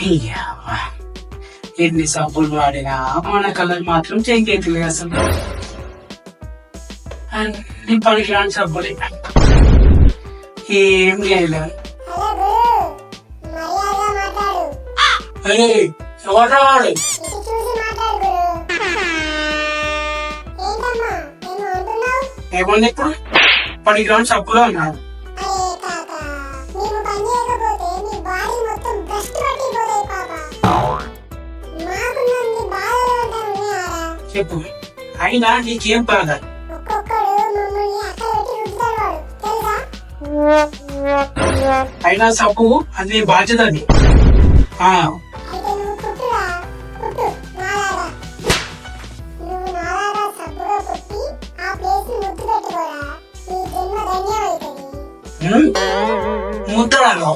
అయ్యవ్వ. ఎన్ని సబ్బులు వాడినా మన కలర్ మాత్రం చెంకెత్తులే అసలు. అన్ని పనికిరాని సబ్బులే, ఏం చేయలేదు. ఎవరు వాడు? ఏమన్నా ఇప్పుడు పనికిరాని సబ్బులు అన్నాడు. చెప్పు, అయినా నీకేం బాధ? అయినా సబ్బు అది నీ బాధ్యత. అది ముద్దడాలో